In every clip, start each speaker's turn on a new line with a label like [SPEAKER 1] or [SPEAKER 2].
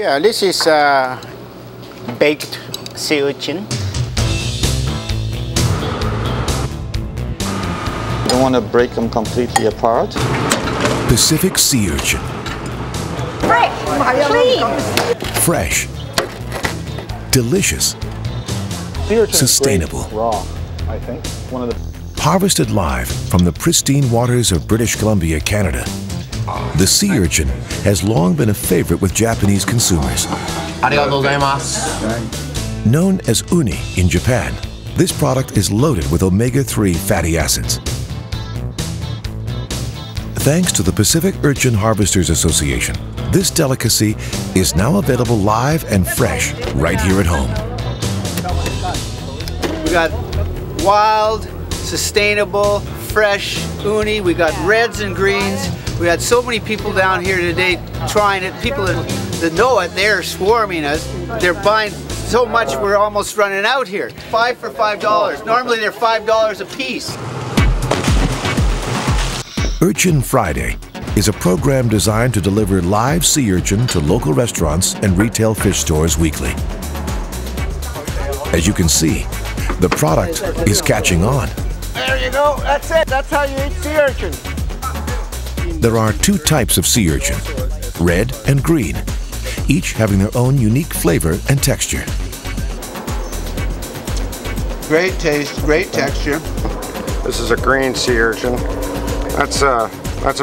[SPEAKER 1] Yeah, this is baked sea urchin.
[SPEAKER 2] You don't want to break them completely apart.
[SPEAKER 3] Pacific sea urchin.
[SPEAKER 4] Fresh, clean.
[SPEAKER 3] Fresh. Delicious.
[SPEAKER 2] Sea urchin
[SPEAKER 3] Sustainable.
[SPEAKER 2] is great raw, I think. One of the
[SPEAKER 3] Harvested live from the pristine waters of British Columbia, Canada. The sea urchin has long been a favorite with Japanese consumers.
[SPEAKER 5] Arigatou gozaimasu.
[SPEAKER 3] Known as uni in Japan, this product is loaded with omega-3 fatty acids. Thanks to the Pacific Urchin Harvesters Association, this delicacy is now available live and fresh right here at home.
[SPEAKER 1] We got wild, sustainable, fresh uni. We got reds and greens. We had so many people down here today trying it. People that know it, they're swarming us. They're buying so much we're almost running out here. 5 for $5. Normally they're $5 a piece.
[SPEAKER 3] Urchin Friday is a program designed to deliver live sea urchin to local restaurants and retail fish stores weekly. As you can see, the product is catching on.
[SPEAKER 1] There you go. That's it. That's how you eat sea urchin.
[SPEAKER 3] There are two types of sea urchin, red and green, each having their own unique flavor and texture.
[SPEAKER 1] Great taste, great texture.
[SPEAKER 6] This is a green sea urchin. That's a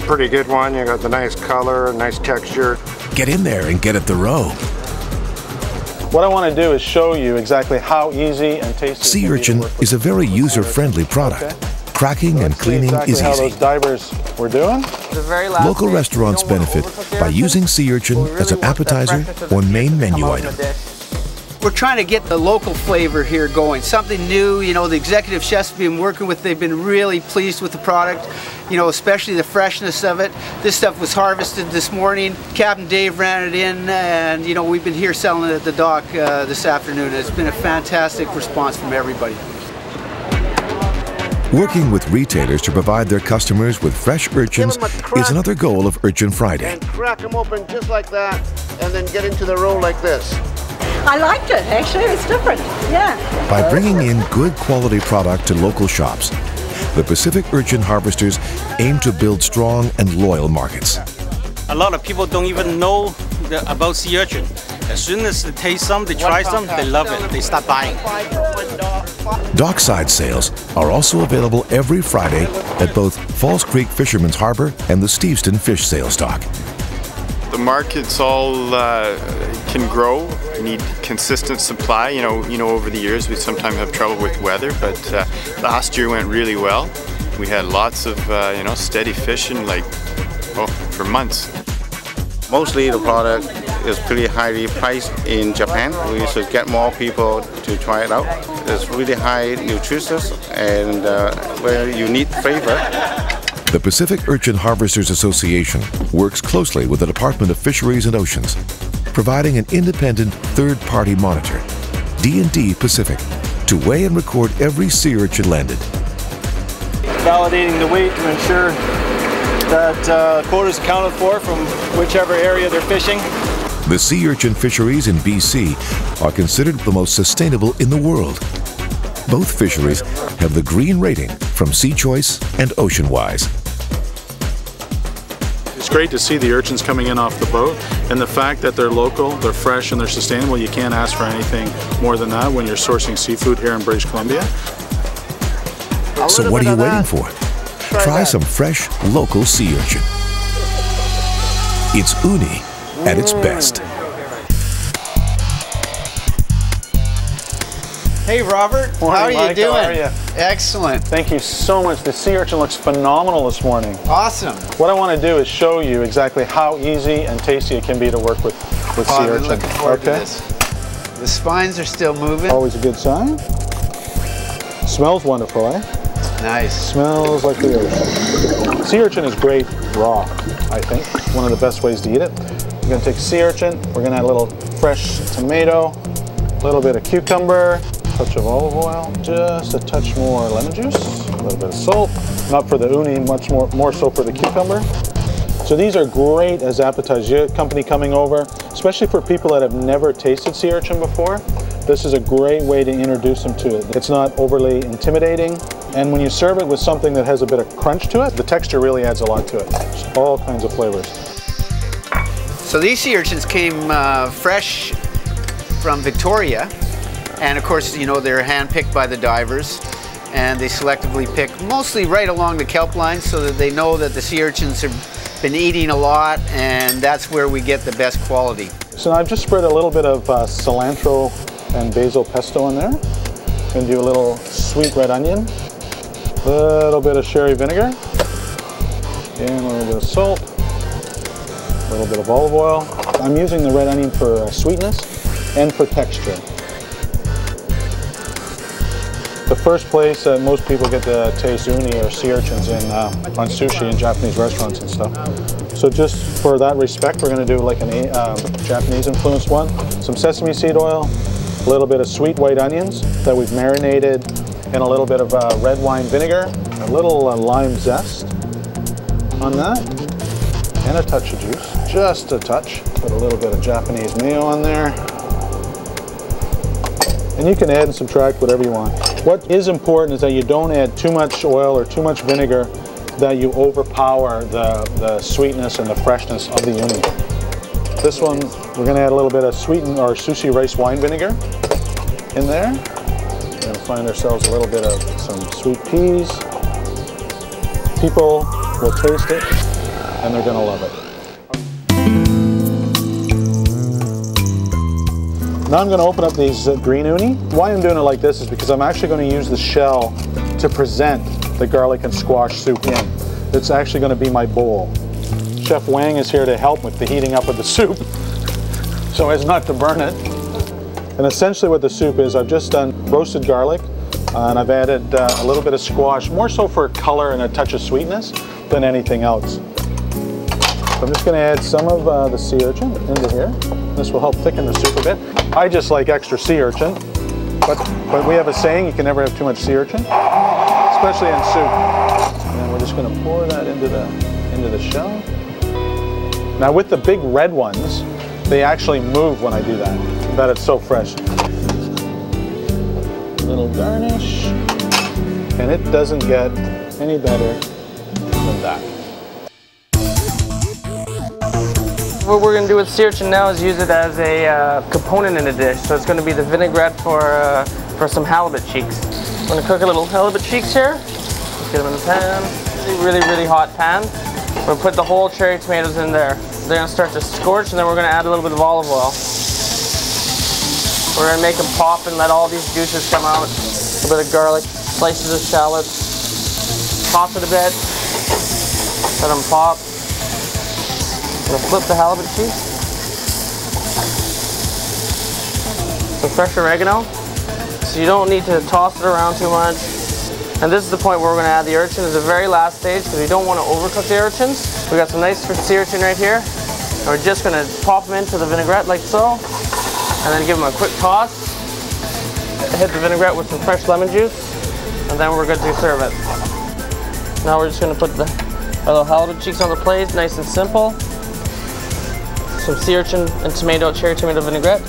[SPEAKER 6] pretty good one. You got the nice color, nice texture.
[SPEAKER 3] Get in there and get it the row.
[SPEAKER 2] What I want to do is show you exactly how easy and tasty.
[SPEAKER 3] Sea urchin is a very user-friendly product.
[SPEAKER 2] Okay.
[SPEAKER 3] Cracking and cleaning is
[SPEAKER 2] how
[SPEAKER 3] easy.
[SPEAKER 2] those divers were doing.
[SPEAKER 3] Local restaurants benefit by using sea urchin as an appetizer or main menu item.
[SPEAKER 1] We're trying to get the local flavor here going, something new. You know, the executive chefs we've been working with, they've been really pleased with the product, you know, especially the freshness of it. This stuff was harvested this morning. Captain Dave ran it in, and, you know, we've been here selling it at the dock this afternoon. It's been a fantastic response from everybody.
[SPEAKER 3] Working with retailers to provide their customers with fresh urchins is another goal of Urchin Friday.
[SPEAKER 7] And crack them open just like that, and then get into the roll like this.
[SPEAKER 4] I liked it, actually. It's different. Yeah.
[SPEAKER 3] By bringing in good quality product to local shops, the Pacific Urchin Harvesters aim to build strong and loyal markets.
[SPEAKER 8] A lot of people don't even know about sea urchin. As soon as they taste some, they try some, they love it, they start buying.
[SPEAKER 3] Dockside sales are also available every Friday at both Falls Creek Fisherman's Harbor and the Steveston Fish Sales Dock.
[SPEAKER 9] The markets all can grow, need consistent supply. You know, over the years we sometimes have trouble with weather, but last year went really well. We had lots of steady fishing, for months.
[SPEAKER 7] Mostly the product is pretty highly priced in Japan. We should get more people to try it out. It's really high nutritious and very unique flavor.
[SPEAKER 3] The Pacific Urchin Harvesters Association works closely with the Department of Fisheries and Oceans, providing an independent third-party monitor, D&D Pacific, to weigh and record every sea urchin landed.
[SPEAKER 8] Validating the weight to ensure that quota is accounted for from whichever area they're fishing.
[SPEAKER 3] The sea urchin fisheries in BC are considered the most sustainable in the world. Both fisheries have the green rating from Sea Choice and Ocean Wise.
[SPEAKER 10] It's great to see the urchins coming in off the boat, and the fact that they're local, they're fresh, and they're sustainable. You can't ask for anything more than that when you're sourcing seafood here in British Columbia.
[SPEAKER 3] So what are you waiting for? Try some fresh, local sea urchin. It's uni at its best.
[SPEAKER 1] Hey Robert,
[SPEAKER 2] Morning,
[SPEAKER 1] how are you
[SPEAKER 2] Mike.
[SPEAKER 1] doing?
[SPEAKER 2] How are you?
[SPEAKER 1] Excellent.
[SPEAKER 2] Thank you so much. The sea urchin looks phenomenal this morning.
[SPEAKER 1] Awesome.
[SPEAKER 2] What I want to do is show you exactly how easy and tasty it can be to work with sea
[SPEAKER 1] I've
[SPEAKER 2] urchin.
[SPEAKER 1] been looking forward to this. The spines are still moving.
[SPEAKER 2] Always a good sign. Smells wonderful, eh?
[SPEAKER 1] Nice.
[SPEAKER 2] Smells like the ocean. Sea urchin is great raw, I think. One of the best ways to eat it. We're going to take sea urchin, we're going to add a little fresh tomato, a little bit of cucumber, a touch of olive oil, just a touch more lemon juice, a little bit of salt. Not for the uni, much more so for the cucumber. So these are great as appetizers. You have a company coming over, especially for people that have never tasted sea urchin before. This is a great way to introduce them to it. It's not overly intimidating, and when you serve it with something that has a bit of crunch to it, the texture really adds a lot to it. There's all kinds of flavors.
[SPEAKER 1] So these sea urchins came fresh from Victoria, and of course, you know, they're hand-picked by the divers, and they selectively pick mostly right along the kelp line so that they know that the sea urchins have been eating a lot, and that's where we get the best quality.
[SPEAKER 2] So I've just spread a little bit of cilantro and basil pesto in there. Gonna do a little sweet red onion, a little bit of sherry vinegar, and a little bit of salt, a little bit of olive oil. I'm using the red onion for sweetness and for texture. The first place that most people get to taste uni or sea urchins on sushi in Japanese restaurants and stuff. So just for that respect, we're going to do like an Japanese influenced one. Some sesame seed oil, a little bit of sweet white onions that we've marinated in a little bit of red wine vinegar, a little lime zest on that, and a touch of juice, just a touch. Put a little bit of Japanese mayo on there. And you can add and subtract whatever you want. What is important is that you don't add too much oil or too much vinegar that you overpower the sweetness and the freshness of the uni. This one, we're going to add a little bit of sweetened or sushi rice wine vinegar in there. We're going to find ourselves a little bit of some sweet peas. People will taste it and they're going to love it. Now I'm going to open up these green uni. Why I'm doing it like this is because I'm actually going to use the shell to present the garlic and squash soup in. It's actually going to be my bowl. Chef Wang is here to help with the heating up of the soup so as not to burn it. And essentially what the soup is, I've just done roasted garlic and I've added a little bit of squash, more so for color and a touch of sweetness than anything else. So I'm just going to add some of the sea urchin into here. This will help thicken the soup a bit. I just like extra sea urchin, but we have a saying, you can never have too much sea urchin, especially in soup. And then we're just going to pour that into the shell. Now with the big red ones, they actually move when I do that, that it's so fresh. A little garnish, and it doesn't get any better than that.
[SPEAKER 11] What we're going to do with sea urchin now is use it as a component in a dish. So it's going to be the vinaigrette for some halibut cheeks. I'm going to cook a little halibut cheeks here. Let's get them in the pan. Really, really hot pan. We're going to put the whole cherry tomatoes in there. They're going to start to scorch, and then we're going to add a little bit of olive oil. We're going to make them pop and let all these juices come out. A little bit of garlic, slices of shallots. Pop it a bit. Let them pop. I'm going to flip the halibut cheeks. Some fresh oregano. So you don't need to toss it around too much. And this is the point where we're going to add the urchin. It's the very last stage because we don't want to overcook the urchins. We got some nice sea urchin right here. And we're just going to pop them into the vinaigrette like so. And then give them a quick toss. Hit the vinaigrette with some fresh lemon juice. And then we're good to serve it. Now we're just going to put our little halibut cheeks on the plate, nice and simple. Some sea urchin and cherry tomato vinaigrette.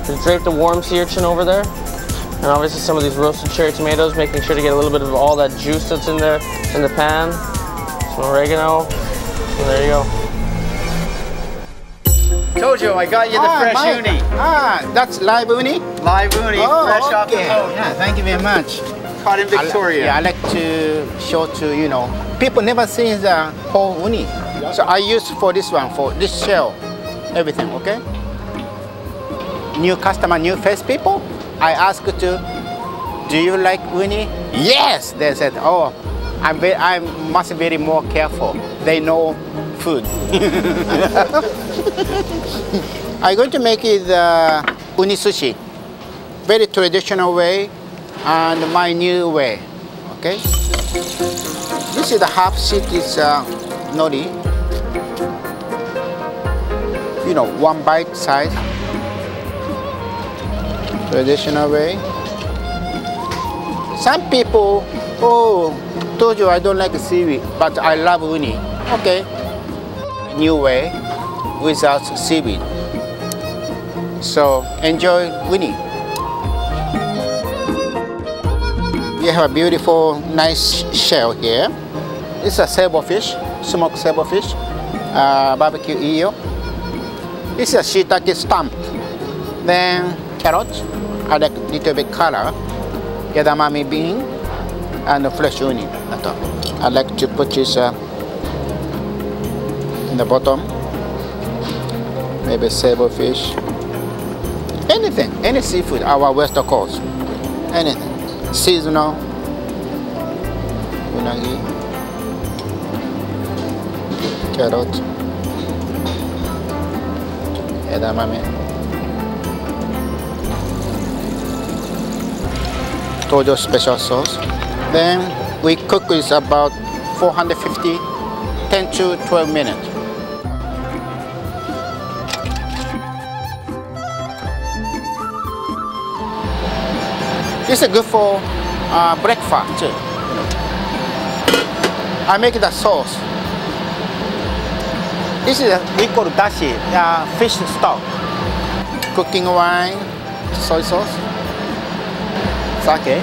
[SPEAKER 11] Just drape the warm sea urchin over there. And obviously some of these roasted cherry tomatoes, making sure to get a little bit of all that juice that's in there in the pan. Some oregano. And there you go.
[SPEAKER 1] Tojo, I got you the fresh uni.
[SPEAKER 12] That's live uni?
[SPEAKER 1] Live uni, fresh off the boat.
[SPEAKER 12] Yeah, thank you very much.
[SPEAKER 1] Caught in Victoria.
[SPEAKER 12] I like to show to, people never see the whole uni. So I use for this one, for this shell, everything, okay? New customer, new face people, I ask to, do you like uni? Yes! They said, oh, I must be very more careful. They know food. I'm going to make it uni sushi. Very traditional way and my new way, okay? This is the half sheet is nori. One bite size. Traditional way. Some people, oh, told you I don't like seaweed, but I love uni. Okay. new way without seaweed. So enjoy Winnie. We have a beautiful, nice shell here. It's a sailboard-fish, smoked sailboard-fish, barbecue eel. This is a shiitake stump. Then carrot, I like a little bit color. Edamame bean and fresh uni. I like to put this in the bottom. Maybe sailboard-fish. Anything, any seafood, our West Coast, anything. Seasonal, unagi, carrot, edamame, Tojo special sauce. Then we cook this about 450, 10 to 12 minutes. This is good for breakfast too. I make the sauce. This is we call dashi, fish stock. Cooking wine, soy sauce, sake.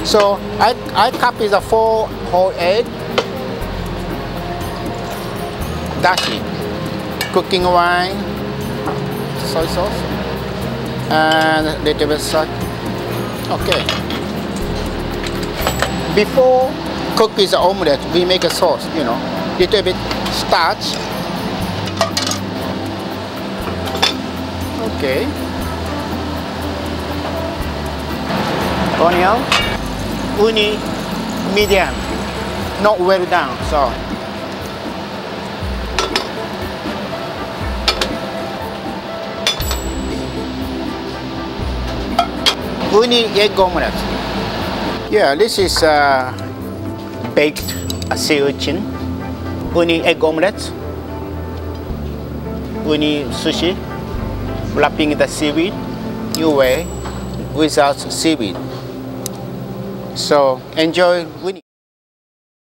[SPEAKER 12] So I copy the 4 whole egg, dashi, cooking wine, soy sauce, and a little bit salt. Okay. Before cooking the omelette, we make a sauce, little bit starch. Okay. Onion, uni, medium, not well done, so. Uni egg omelette. Yeah, this is baked sea urchin. Uni egg omelette. Uni sushi. Wrapping the seaweed new way without seaweed. So enjoy uni.